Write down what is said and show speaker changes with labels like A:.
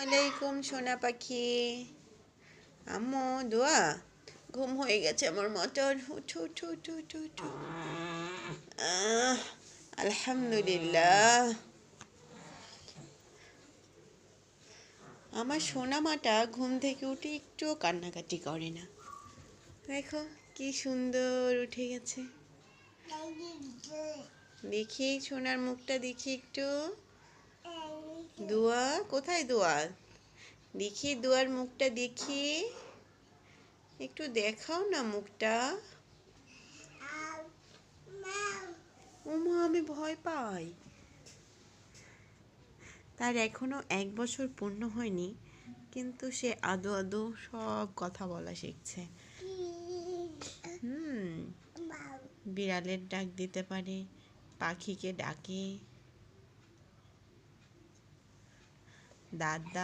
A: আলাইকুম সোনা পাখি। আম্মু দোয়া, ঘুম হয়ে গেছে আমার মটর। উঠো উঠো উঠো উঠো উঠো। আহ, আলহামদুলিল্লাহ। আমার সোনা মাটা ঘুম থেকে উঠে একটুও কান্নাকাটি করে না। দেখো কি সুন্দর উঠে গেছে। দেখি সোনার মুখটা দেখি একটু। দোয়া কোথায় দোয়া? দেখি দোয়ার মুখটা দেখি, একটু দেখাও না মুখটা। ওমা আমি ভয় পাই। তার এখনো 1 বছর পূর্ণ হয়নি, কিন্তু সে আদো আদো সব কথা বলা শিখছে। বিড়ালের ডাক দিতে পারে, পাখিকে ডাকে, দাদা